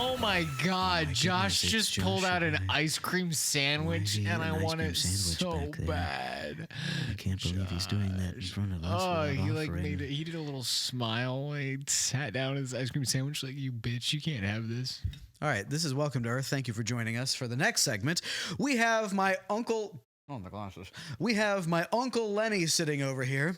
Oh my God, my Josh goodness, it's just pulled out an Joshua. ice cream sandwich, he and eat I an ice want cream it sandwich so back there? bad. I can't believe he's doing that in front of us Oh, without he offering. he did a little smile when he sat down his ice cream sandwich like, you bitch, you can't have this. All right, this is Welcome to Earth. Thank you for joining us. For the next segment, we have my uncle. Oh, my glasses. We have my Uncle Lenny sitting over here.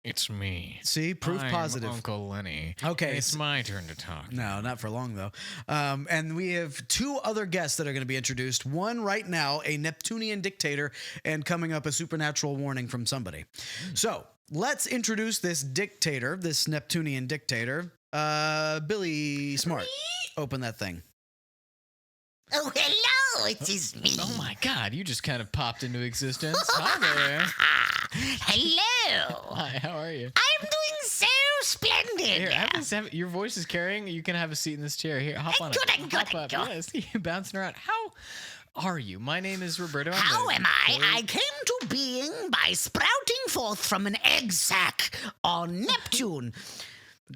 It's me. See, proof I'm positive. Uncle Lenny. Okay, It's my turn to talk. No, not for long, though. And we have two other guests that are going to be introduced. One right now, a Neptunian dictator, and coming up, a supernatural warning from somebody. So let's introduce this dictator, this Neptunian dictator. Billy Smart, open that thing. Oh, hello, it is me. Oh my God, you just kind of popped into existence. Hi there. Hello. Hi, how are you? I'm doing so splendid. Here, your voice is carrying. You can have a seat in this chair. Here, hop on Good, it. good, Hop up. good. Yes, you're bouncing around. How are you? My name is Roberto. How am I? I came to being by sprouting forth from an egg sac on Neptune.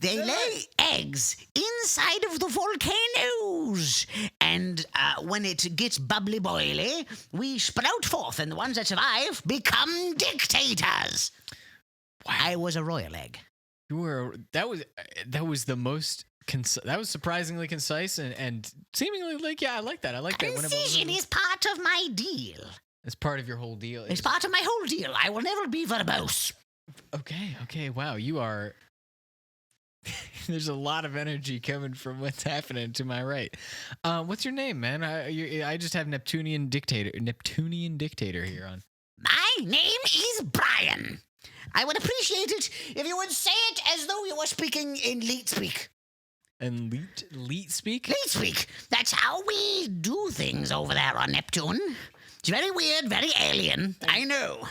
They lay eggs inside of the volcanoes. And when it gets bubbly boily, we sprout forth, and the ones that survive become dictators. Wow. I was a royal egg. You were. That was the most. That was surprisingly concise and seemingly like, yeah, I like that. I like that. Concision is part of my deal. It's part of your whole deal. It's part of my whole deal. I will never be verbose. Okay. Wow, you are. There's a lot of energy coming from what's happening to my right. What's your name, man? I just have Neptunian dictator here on. My name is Brian. I would appreciate it if you would say it as though you were speaking in Leet speak. And Leet speak? Leet speak. That's how we do things over there on Neptune. It's very weird, very alien. I know.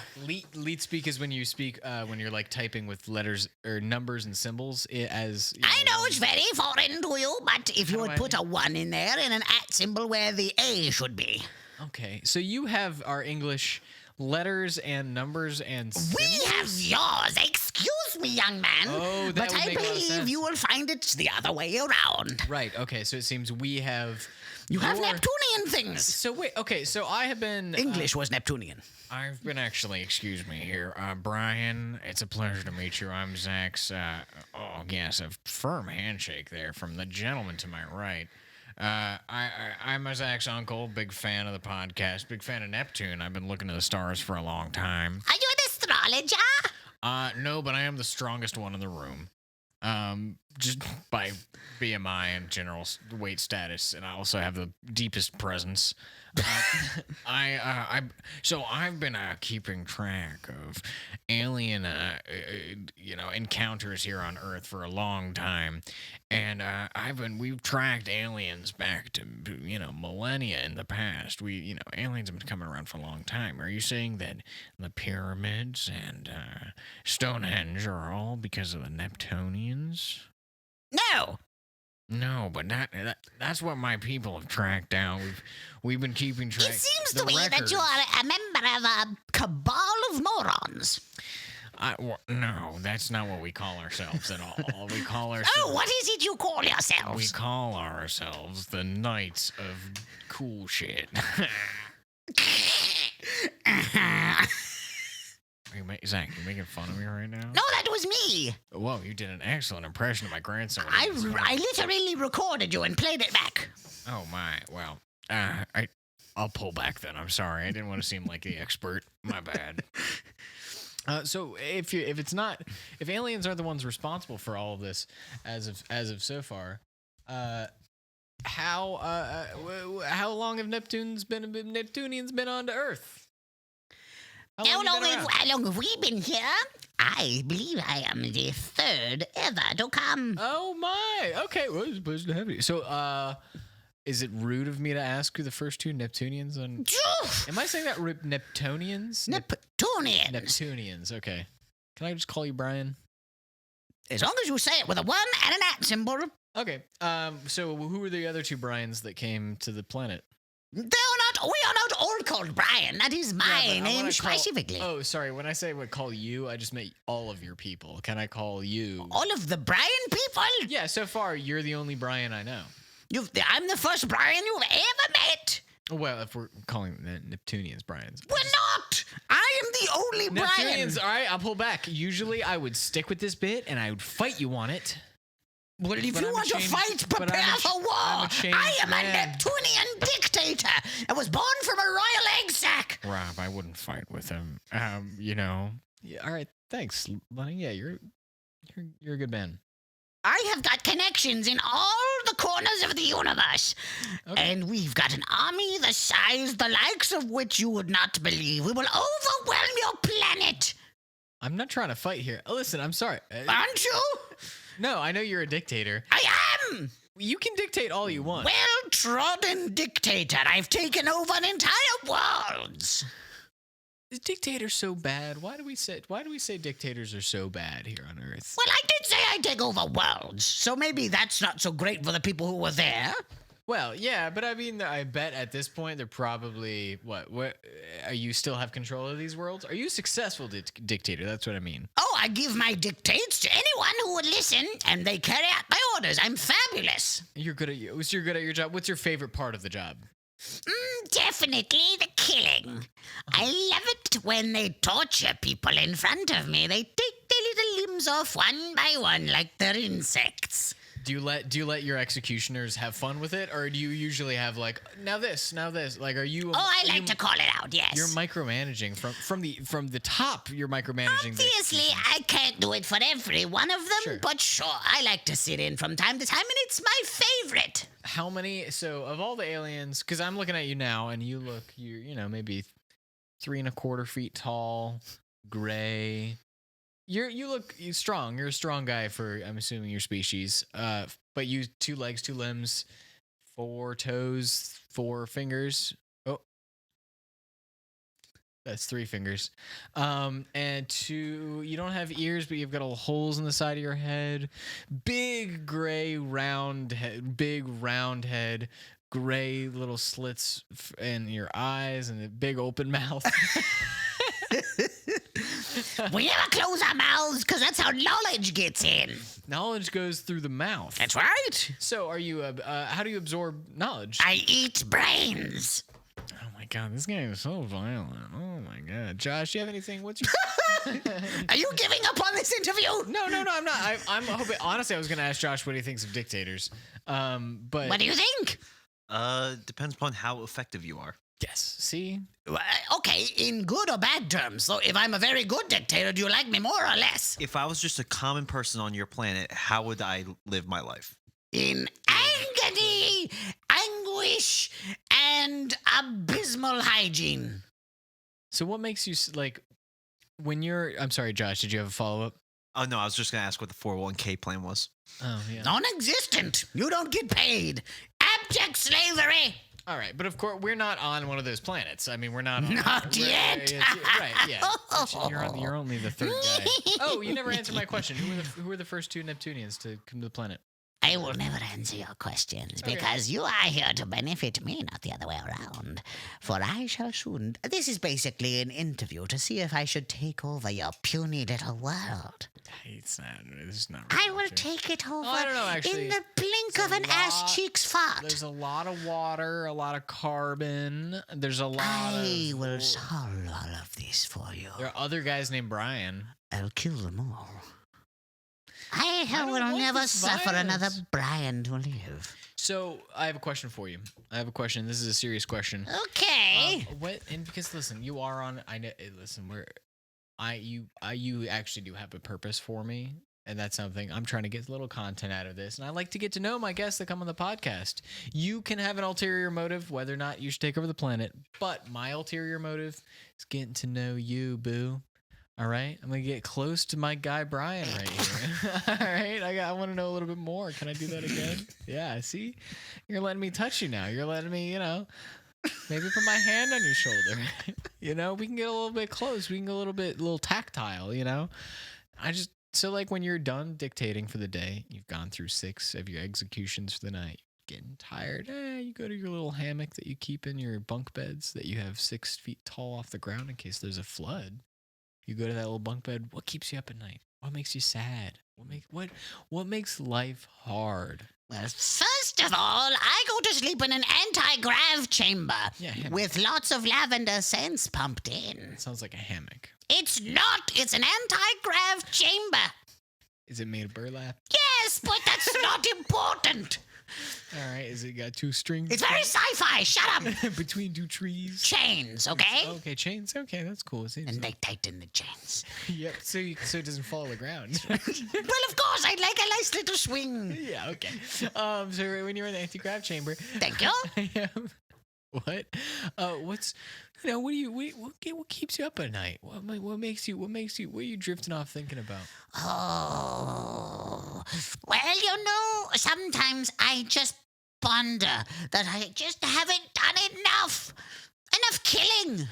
Leet speak is when you speak when you're like typing with letters or numbers and symbols as. I know it's very foreign to you, but if you would put a 1 in there and an @ symbol where the A should be. Okay, so you have our English letters and numbers and symbols? We have yours. Excuse me, young man. Oh, that but would I make a lot of believe sense. you will find it the other way around. Right. Okay. So it seems we have. You have Neptunian things. So wait. Okay. So I have been. English was Neptunian. I've been actually. Excuse me here, Brian. It's a pleasure to meet you. I'm Zach's. Oh yes, a firm handshake there from the gentleman to my right. I'm Zach's uncle. Big fan of the podcast. Big fan of Neptune. I've been looking at the stars for a long time. Are you an astrologer? No, but I am the strongest one in the room. Just by BMI and general weight status, and I also have the deepest presence. So I've been keeping track of alien, encounters here on Earth for a long time, and we've tracked aliens back to millennia in the past. Aliens have been coming around for a long time. Are you saying that the pyramids and Stonehenge are all because of the Neptunians? No, but that's what my people have tracked down. We've been keeping track. It seems to me that you are a member of a cabal of morons. No, that's not what we call ourselves at all. We call ourselves... Oh, what is it you call yourselves? We call ourselves the Knights of Cool Shit. Zach, you making fun of me right now? No, that was me. Whoa, you did an excellent impression of my grandson. I literally recorded you and played it back. Oh my, well, I'll pull back then. I'm sorry, I didn't want to seem like the expert. My bad. So if aliens are the ones responsible for all of this, as of so far, how long have Neptunians been on to Earth? How long have we been here? I believe I am the 3rd ever to come. Oh my! Okay, well, it's a pleasure to have you. So, is it rude of me to ask who the first 2 Neptunians on? Am I saying that Neptunians? Neptunians. Neptunians. Okay. Can I just call you Brian? As long as you say it with a 1 and an @ symbol. Okay. So who are the other 2 Brians that came to the planet? We are not all called Brian. That is my name specifically. Oh, sorry. When I say I would call you, I just meant all of your people. Can I call you? All of the Brian people? Yeah, so far, you're the only Brian I know. I'm the first Brian you've ever met. Well, if we're calling the Neptunians Brian's. We're not. I am the only Brian. Neptunians, all right, I'll pull back. Usually I would stick with this bit and I would fight you on it. Well, if But you I'm a want to changed- fight, but prepare I'm a ch- for war. I'm a changed I am man. a Neptunian dictator. I was born from a royal egg sac. Rob, I wouldn't fight with him. You know. Yeah, all right, thanks, Lenny. Yeah, you're a good man. I have got connections in all the corners of the universe. Okay. And we've got an army the size, the likes of which you would not believe. We will overwhelm your planet. I'm not trying to fight here. Listen, I'm sorry. Aren't you? No, I know you're a dictator. I am. You can dictate all you want. Well-trodden dictator. I've taken over an entire world. Is dictator so bad? Why do we say dictators are so bad here on Earth? Well, I did say I'd take over worlds, so maybe that's not so great for the people who were there. Well, yeah, but I mean, I bet at this point they're probably what? You still have control of these worlds? Are you a successful dictator? That's what I mean. Oh, I give my dictates to anyone who would listen, and they carry out my orders. I'm fabulous. You're good at your job. What's your favorite part of the job? Definitely the killing. I love it when they torture people in front of me. They take their little limbs off one by one like they're insects. Do you let your executioners have fun with it, or do you usually have like now this? Like, are you? Oh, I like to call it out, yes. You're micromanaging from the top. You're micromanaging. the Obviously, executions. I can't do it for every one of them, Sure. but sure, I like to sit in from time to time, and it's my favorite. How many? So of all the aliens, because I'm looking at you now, and you look, you know, maybe 3.25 feet tall, gray. You look strong. You're a strong guy for, I'm assuming, your species. But you 2 legs, 2 limbs, 4 toes, 4 fingers. Oh, that's 3 fingers. And 2. You don't have ears, but you've got little holes in the side of your head. Big gray round head. Big round head. Gray little slits in your eyes and a big open mouth. We never close our mouths because that's how knowledge gets in. Knowledge goes through the mouth. That's right. So, are you? How do you absorb knowledge? I eat brains. Oh my god, this game is so violent. Oh my god, Josh, do you have anything? What's your? Are you giving up on this interview? No, I'm not. I'm hoping. Honestly, I was going to ask Josh what he thinks of dictators. But What do you think? Depends upon how effective you are. yes, see, Okay, in good or bad terms. So if I'm a very good dictator, do you like me more or less? If I was just a common person on your planet, how would I live my life? In agony, anguish, and abysmal hygiene. so what makes you like when you're? I'm sorry, Josh. Did you have a follow up? Oh no, I was just gonna ask what the 401k plan was. Oh yeah. Non-existent. You don't get paid. Abject slavery. All right, but of course we're not on one of those planets. I mean, we're not. On, Not we're- yet. Right? Yeah. You're only the third guy. Oh, you never answered my question. Who were the first 2 Neptunians to come to the planet? I will never answer your questions Okay. because you are here to benefit me, not the other way around. For I shall soon. This is basically an interview to see if I should take over your puny little world. It's not. It's not. I will really take it over I don't know, actually. in the blink There's of a an ass lot- cheek's fart. There's a lot of water, a lot of carbon. There's a lot I of. will solve all of this for you. There are other guys named Brian. I'll kill them all. I don't will want never this suffer another violence. Brian to live. So I have a question for you. I have a question. This is a serious question. Okay. What? And because listen, you are on. I know. Listen, you actually do have a purpose for me, and that's something I'm trying to get a little content out of this. And I like to get to know my guests that come on the podcast. You can have an ulterior motive, whether or not you should take over the planet, but my ulterior motive is getting to know you, boo. All right, I'm gonna get close to my guy Brian right here. All right, I want to know a little bit more. Can I do that again? Yeah, see, you're letting me touch you now. You're letting me, maybe put my hand on your shoulder. We can get a little bit close. We can get a little tactile. So like when you're done dictating for the day, you've gone through 6 of your executions for the night. Getting tired, you go to your little hammock that you keep in your bunk beds that you have 6 feet tall off the ground in case there's a flood. You go to that little bunk bed. What keeps you up at night? What makes you sad? What makes life hard? Well, first of all, I go to sleep in an anti-grav chamber Yeah, hammock. with lots of lavender scents pumped in. Sounds like a hammock. It's not. It's an anti-grav chamber. Is it made of burlap? Yes, but that's not important. All right. Is it got 2 strings? It's very sci-fi. Shut up. between 2 trees. Chains, okay? Okay, chains. Okay, that's cool. It seems And they tighten the chains. yep. So it doesn't fall to the ground. Well, of course, I'd like a nice little swing. yeah. Okay. So when you're in the anti-grav chamber. Thank you. What? What's what keeps you up at night? What makes you? What are you drifting off thinking about? Oh, well, sometimes I just ponder that I just haven't done enough killing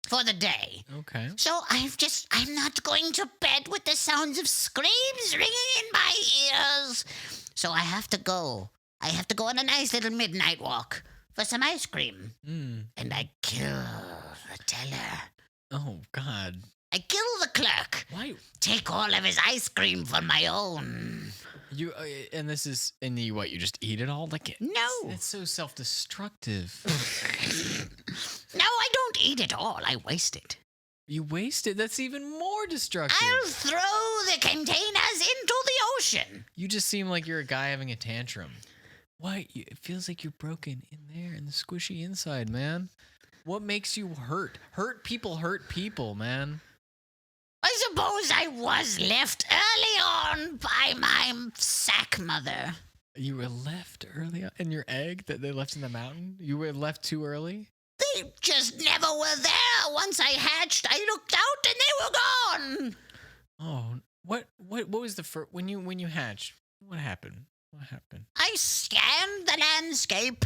for the day. Okay. So I'm not going to bed with the sounds of screams ringing in my ears. So I have to go on a nice little midnight walk for some ice cream. And I kill the teller. Oh God. I kill the clerk. Why? Take all of his ice cream for my own. You what? You just eat it all? No. It's so self-destructive. No, I don't eat it all. I waste it. You waste it. That's even more destructive. I'll throw the containers into the ocean. You just seem like you're a guy having a tantrum. Why? It feels like you're broken in there in the squishy inside, man. What makes you hurt? Hurt people, man. I suppose I was left early on by my sack mother. You were left early in your egg that they left in the mountain? You were left too early? They just never were there. Once I hatched, I looked out and they were gone. Oh, what was the first when you hatched? What happened? What happened? I scanned the landscape,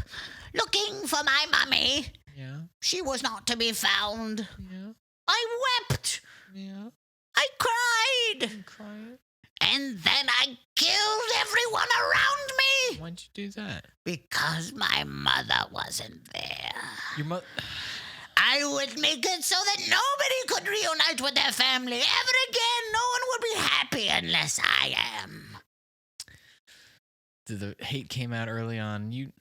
looking for my mummy. Yeah. She was not to be found. Yeah. I wept. Yeah. I cried. You crying? And then I killed everyone around me. Why'd you do that? Because my mother wasn't there. Your mother. I would make it so that nobody could reunite with their family ever again. No one would be happy unless I am. The hate came out early on.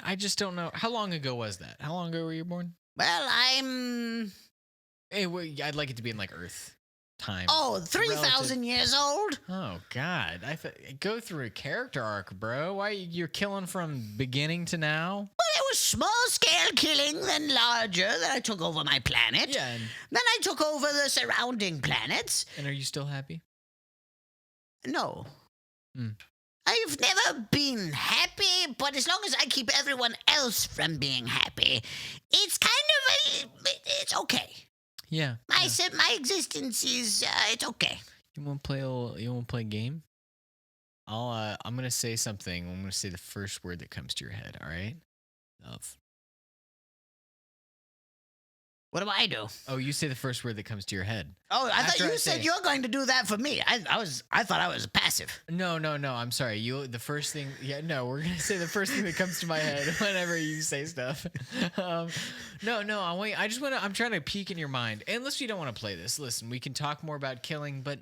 I just don't know. How long ago was that? How long ago were you born? Well, I'm... Hey, I'd like it to be in like Earth time. Oh, 3,000 years old? Oh God! Go through a character arc, bro. Why you're killing from beginning to now? Well, it was small-scale killing, then larger. Then I took over my planet. Yeah. Then I took over the surrounding planets. And are you still happy? No. Hmm. I've never been happy, but as long as I keep everyone else from being happy, it's it's okay. Yeah. My existence is it's okay. You want to play a game? I'm gonna say something. I'm gonna say the first word that comes to your head. All right. Love. What do I do? Oh, you say the first word that comes to your head. Oh, I thought After I you said say- you're going to do that for me. I thought I was passive. No. I'm sorry. The first thing. Yeah. No. We're gonna say the first thing that comes to my head whenever you say stuff. No. I'm trying to peek in your mind. Unless you don't want to play this. Listen, we can talk more about killing, but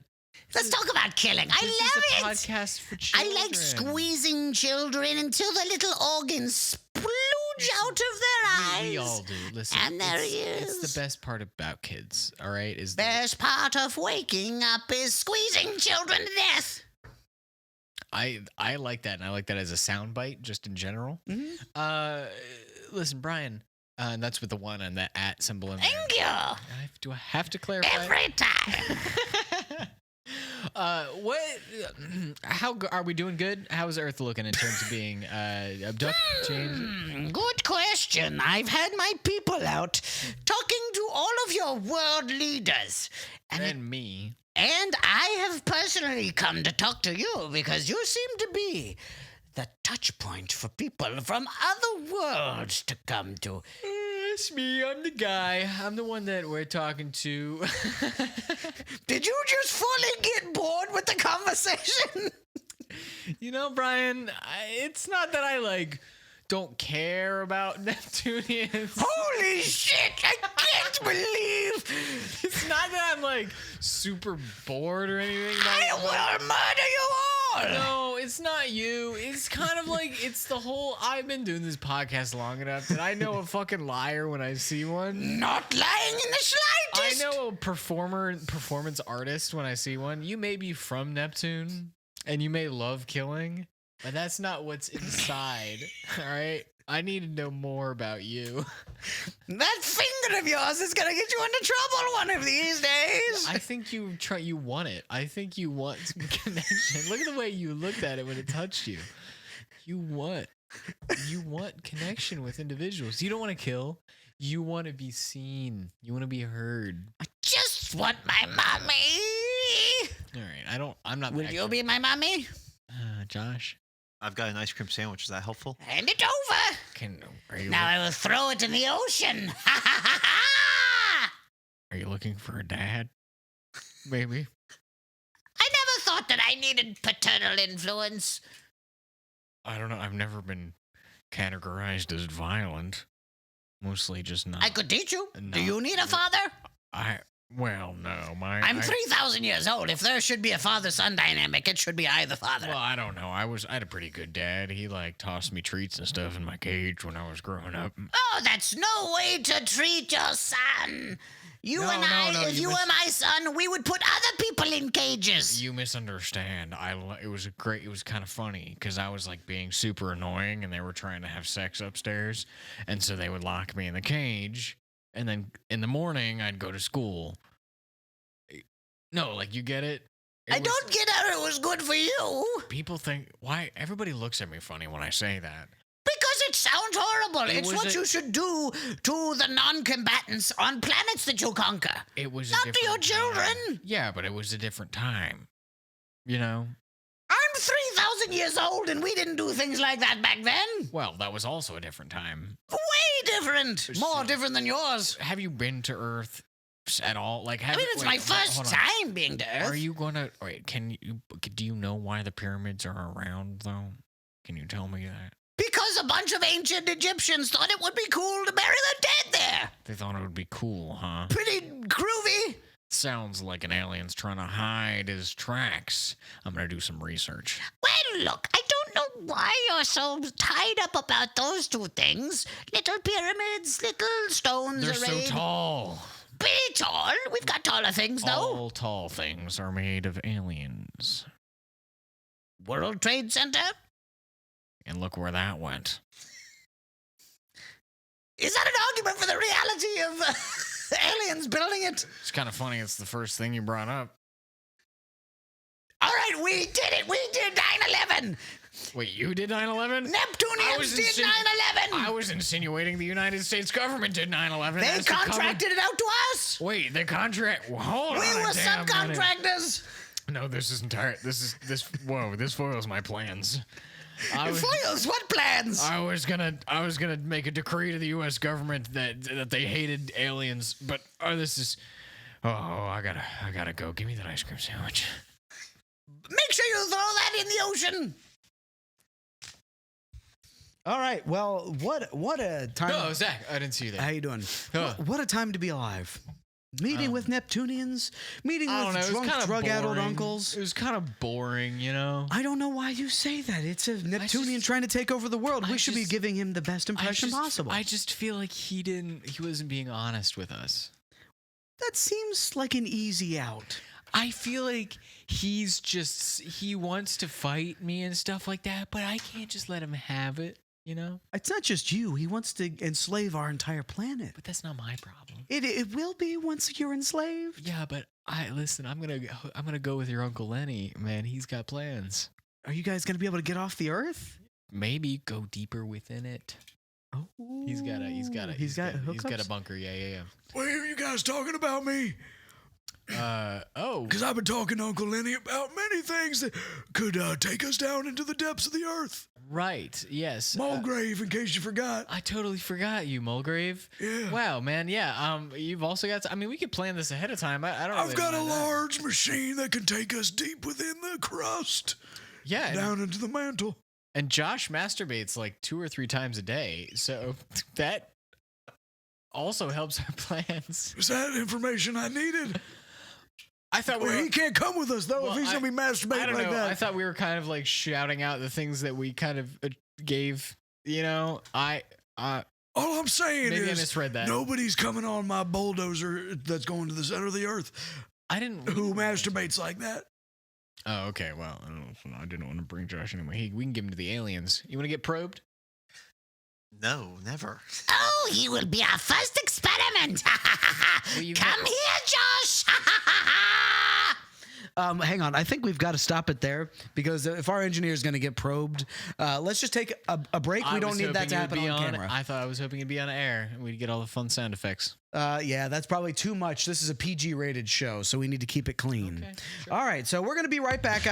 Let's talk about killing. I this is love a it. podcast for I children. like squeezing children until the little organs splooge out of their eyes. We all do. Listen, And there he it's is. the best part about kids. All right, is Best part of waking up is squeezing children to death. I like that, and I like that as a soundbite, just in general. Mhm. Listen, Brian, and that's with the one and that @ symbol in there. Thank you. Do I have to clarify? Every time. How are we doing? Good. How is Earth looking in terms of being abducted? Changed? Good question. I've had my people out talking to all of your world leaders. And me. And I have personally come to talk to you because you seem to be the touch point for people from other worlds to come to. It's me. I'm the guy. I'm the one that we're talking to. Did you just fully get bored with the conversation? You know, Brian, it's not that I don't care about Neptunians. Holy shit! I can't believe It's not that I'm super bored or anything. I will murder you all! No, it's not you. It's kind of like it's the whole. I've been doing this podcast long enough that I know a fucking liar when I see one. Not lying in the I slightest. know a performance artist when I see one. You may be from Neptune and you may love killing, but that's not what's inside. All right. I need to know more about you. That finger of yours is gonna get you into trouble one of these days. I think you want it. I think you want some connection. Look at the way you looked at it when it touched you. You want connection with individuals. You don't want to kill. You want to be seen. You want to be heard. I just want my mommy. All right. I'm not. Will you be my mommy? Josh? I've got an ice cream sandwich. Is that helpful? Hand it over. Are you Now I will throw it in the ocean. Are you looking for a dad? Maybe. I never thought that I needed paternal influence. I don't know. I've never been categorized as violent. Mostly just not. I could teach you. No. Do you need a father? Well, no. I'm 3,000 years old. If there should be a father-son dynamic, it should be I the father. Well, I don't know. I had a pretty good dad. He tossed me treats and stuff in my cage when I was growing up. Oh, that's no way to treat your son. If you were my son, we would put other people in cages. You misunderstand. It was kind of funny because I was being super annoying and they were trying to have sex upstairs, and so they would lock me in the cage, and then in the morning I'd go to school. No, you get it? I don't get how it was good for you. People think why everybody looks at me funny when I say that. Because it sounds horrible. It It's was what you should do to the non-combatants on planets that you conquer. It was Not to your children. Time. Yeah, but it was a different time. You know? I'm 3,000 years old and we didn't do things like that back then. Well, that was also a different time. Way different. More different than yours. Have you been to Earth at all? It's my first time being to Earth. Are you gonna? Wait, do you know why the pyramids are around though? Can you tell me that? Because a bunch of ancient Egyptians thought it would be cool to bury the dead there. They thought it would be cool, huh? Pretty groovy. Sounds like an alien's trying to hide his tracks. I'm gonna do some research. Well, look, I don't know why you're so tied up about those two things. Little pyramids, little stones They're arrayed. so tall. Pretty tall. We've got taller things, though. All tall things are made of aliens. World Trade Center? And look where that went. Is that an argument for the reality of aliens building it? It's kind of funny. It's the first thing you brought up. All right, we did it. We did 9/11. Wait, you did 9/11? Neptunians did 9/11. I was insinuating the United States government did 9/11. They as to cover- contracted it out to us. Wait, the contract. Hold We on. were a damn minute. subcontractors. No, this is entire. This. Whoa, this foils my plans. Foils, what plans? I was gonna make a decree to the U.S. government that they hated aliens, but this is. Oh, I gotta go. Give me that ice cream sandwich. Make sure you throw that in the ocean. All right. Well, what a time. No, Zach, I didn't see you there. How you doing? Huh. What a time to be alive. Meeting with Neptunians, meeting I don't know. with It was drunk, kind of drug-addled boring. uncles. It was kind of boring, you know. I don't know why you say that. It's a Neptunian trying to take over the world. We should be giving him the best impression possible. I just feel like he wasn't being honest with us. That seems like an easy out. I feel like he wants to fight me and stuff like that, but I can't just let him have it, you know? It's not just you. He wants to enslave our entire planet. But that's not my problem. It will be once you're enslaved. Yeah, but listen, I'm gonna go with your Uncle Lenny, man. He's got plans. Are you guys going to be able to get off the Earth? Maybe go deeper within it. Oh, He's got hookups? a bunker. Yeah. Why are you guys talking about me? Oh. Because I've been talking to Uncle Lenny about many things that could take us down into the depths of the earth. Right. Yes. Mulgrave, in case you forgot. I totally forgot you, Mulgrave. Yeah. Wow, man. Yeah. You've also got. We could plan this ahead of time. I don't. I've really got a mind that. large machine that can take us deep within the crust, Yeah. down into the mantle. And Josh masturbates 2 or 3 times a day, so that also helps our plans. Is that information I needed? I thought we Well, were. he can't come with us though if he's gonna be I masturbating don't like know. that. I thought we were kind of like shouting out the things that we kind of gave. You know, All I'm saying maybe I is misread that. nobody's coming on my bulldozer that's going to the center of the earth I didn't. who masturbates like that. Oh, okay. Well, I didn't want to bring Josh anyway. We can give him to the aliens. You want to get probed? No, never. Oh, he will be our first experiment. you Come got- here, Josh. Hang on. I think we've got to stop it there because if our engineer is going to get probed, let's just take a break. We I don't was need that hoping to it would happen be on camera. I thought I was hoping it'd be on air and we'd get all the fun sound effects. Yeah, that's probably too much. This is a PG rated show, so we need to keep it clean. Okay, sure. All right, so we're gonna be right back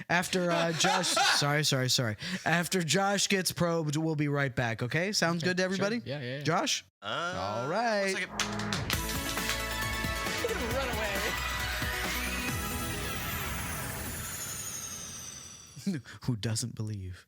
after Josh. Sorry. After Josh gets probed, we'll be right back. Okay, sounds good to everybody. Sure. Yeah. Josh. All right. 1 second. Who doesn't believe?